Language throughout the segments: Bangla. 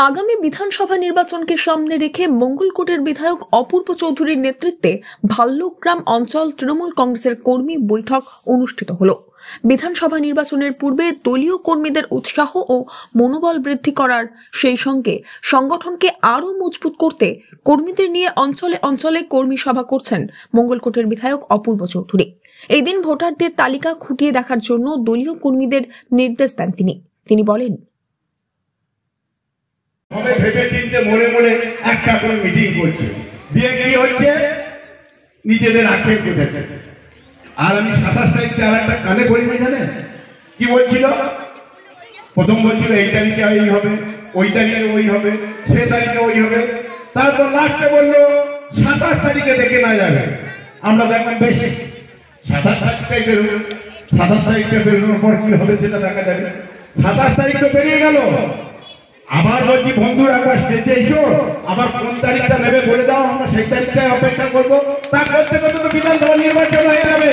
আগামী বিধানসভা নির্বাচনকে সামনে রেখে মঙ্গলকোটের বিধায়ক অপূর্ব চৌধুরীর নেতৃত্বে ভাল্লুকগ্রাম অঞ্চল তৃণমূল কংগ্রেসের কর্মী বৈঠক অনুষ্ঠিত হল। বিধানসভা নির্বাচনের পূর্বে দলীয় কর্মীদের উৎসাহ ও মনোবল বৃদ্ধি করার সেই সঙ্গে সংগঠনকে আরও মজবুত করতে কর্মীদের নিয়ে অঞ্চলে অঞ্চলে কর্মী সভা করছেন মঙ্গলকোটের বিধায়ক অপূর্ব চৌধুরী। এই দিন ভোটারদের তালিকা খুঁটিয়ে দেখার জন্য দলীয় কর্মীদের নির্দেশ দেন তিনি বলেন, তবে ভেবে চিনতে মনে মনে একটা করে মিটিং করছে, দিয়ে কি হচ্ছে নিজেদের আক্ষেপ করতে। আর আমি 27 তারিখে আর একটা কানে করিনি, জানেন কি বলছিল? প্রথম বলছিল এই তারিখে এই হবে, ওই তারিখে ওই হবে, সে তারিখে ওই হবে, তারপর লাস্টে বললো 27 তারিখে দেখে না যাবে। আমরা দেখলাম বেশি 27 তারিখটাই বেরোলো। 27 তারিখটা বেরোনোর পর কি হবে সেটা দেখা যাবে। 27 তারিখ তো বেরিয়ে গেল। আবার বলছি বন্ধুরা একবার স্টেজে এসো, আবার কোন তারিখটা নেবে বলে দাও, আমরা সেই তারিখটাই অপেক্ষা করবো। তা করতে করতে তো বিধানসভা নির্বাচন হয়ে যাবে।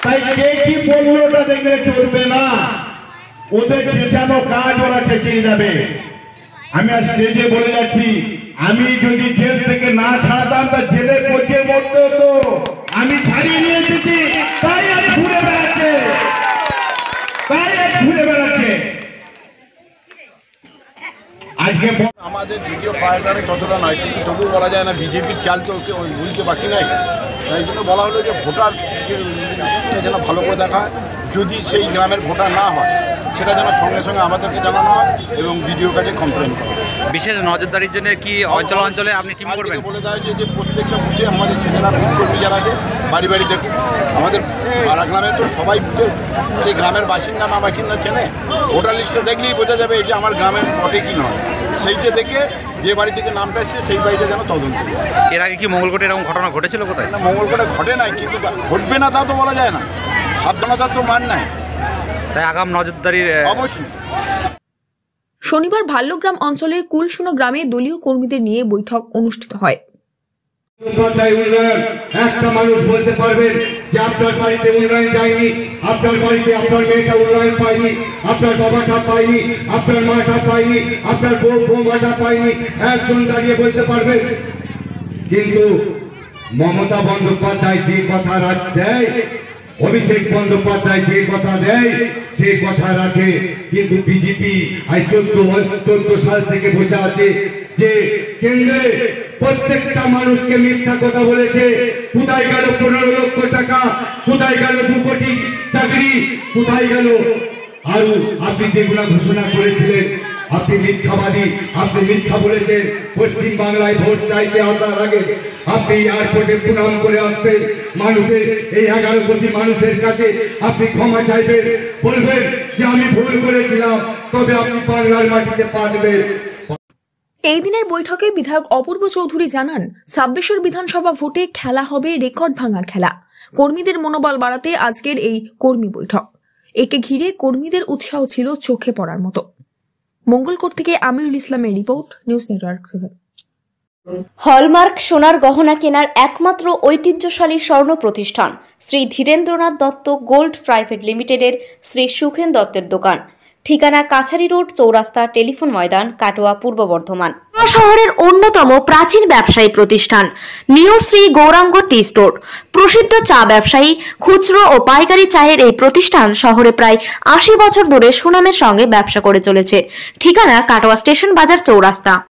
তাই কে কি বললো ওটা দেখলে চলবে না, ওদের চেঁচানো কাজ ওরা চেঁচিয়ে যাবে। আমি আর স্টেজে বলে যাচ্ছি, আমি যদি জেল থেকে না ছাড়তাম তা জেলে পচে মরতে হতো। আমি ছাড়িয়ে নিয়ে এসেছি, তাই আর ঘুরে বেড়াচ্ছে, আজকে আমাদের দ্বিতীয় পার্টারে ততটা নয়, কিন্তু তবুও বলা যায় না বিজেপির চাল তো বুঝতে বাকি নাই। তাই জন্য বলা হলো যে ভোটার যেন ভালো করে দেখা হয়, যদি সেই গ্রামের ভোটার না হয় সেটা যেন সঙ্গে সঙ্গে আমাদেরকে জানানো হয় এবং বিডিওর কাছে কমপ্লেন করে। বিশেষ নজরদারির জন্য কি অঞ্চল অঞ্চলে আপনি টিম করবেন? বলে দেয় যে প্রত্যেকটা বুথে আমাদের ছেলেরা বুথ কর্মী যারা আছে বাড়ি বাড়ি দেখুন। আমাদের পাড়া গ্রামে তো সবাই বুথে সেই গ্রামের বাসিন্দা না বাসিন্দা চেনে, ভোটার লিস্টে দেখলেই বোঝা যাবে এটা আমার গ্রামের বটে কি নয়। সেইটা দেখে যে বাড়ি থেকে নামটা এসছে সেই বাড়িটা যেন তদন্ত। এর আগে কি মঙ্গলকোটে এরকম ঘটনা ঘটেছিল? কোথায় না, মঙ্গলকোটে ঘটে নাই, কিন্তু ঘটবে না তাও তো বলা যায় না। সাবধানতার তো মান নাই, তাই আগাম নজরদারির অবশ্যই। শনিবার ভাল্লুকগ্রাম অঞ্চলের কুলসুনো গ্রামে দলীয় কর্মীদের নিয়ে বৈঠক অনুষ্ঠিত হয়। উন্নয়ন একটা মানুষ বলতে পারবেন যে আপনার বাড়িতে উন্নয়ন যায়নি, আপনার বাড়িতে আপনার মেয়েটা উন্নয়ন পায়নি, আপনার বাবাটা পায়নি, আপনার মাটা পায়নি, আপনার বৌমাটা পায়নি, একজন দাঁড়িয়ে বলতে পারবেন। কিন্তু মমতা বন্দ্যোপাধ্যায় যে কথা দেয়, অভিষেক বন্দ্যোপাধ্যায় যে কথা দেয় সেই কথা রাখে। কিন্তু বিজেপি আজ 14 সাল থেকে বসে আছে যে কেন্দ্রে প্রত্যেকটা মানুষকে মিথ্যা কথা বলেছে। কোথায় গেল 15 লক্ষ টাকা, কোথায় গেল 2 কোটি চাকরি, কোথায় গেল আরো আপনি যেগুলো ঘোষণা করেছিলেন? আপনি মিথ্যাবাদী, আপনি মিথ্যা বলেছেন। পশ্চিম বাংলায় ভোট চাইতে আসার আগে আপনি এয়ারপোর্টে প্রণাম করে আসবেন, মানুষের এই 11 কোটি মানুষের কাছে আপনি ক্ষমা চাইবেন, বলবেন যে আমি ভুল করেছিলাম, তবে আপনি বাংলার মাটিতে পা দেবেন। এই দিনের বৈঠকে বিধায়ক অপূর্ব চৌধুরী জানান, 26 বিধানসভা ভোটে খেলা হবে রেকর্ড ভাঙার খেলা। কর্মীদের মনোবল বাড়াতে আজকের এই কর্মী বৈঠক। একে ঘিরে কর্মীদের উৎসাহ ছিল চোখে পড়ার মতো। মঙ্গলকোট থেকে আমিরুল ইসলামের রিপোর্ট, নিউজ নেটওয়ার্ক 7। হলমার্ক সোনার গহনা কেনার একমাত্র ঐতিহ্যশালী স্বর্ণ প্রতিষ্ঠান শ্রী ধীরেন্দ্রনাথ দত্ত গোল্ড প্রাইভেট লিমিটেডের শ্রী সুখেন দত্তের দোকান। ঠিকানা কাছারি রোড, চৌরাস্তা, টেলিফোন ময়দান, কাটোয়া, পূর্ব বর্ধমান। শহরের অন্যতম প্রাচীন ব্যবসায়ী প্রতিষ্ঠান new Shri Gouranga tea store. প্রসিদ্ধ চা ব্যবসায়ী, খুচরো ও পাইকারি চায়ের এই প্রতিষ্ঠান শহরে প্রায় 80 বছর ধরে সুনামের সঙ্গে ব্যবসা করে চলেছে। ঠিকানা কাটোয়া স্টেশন বাজার, চৌরাস্তা।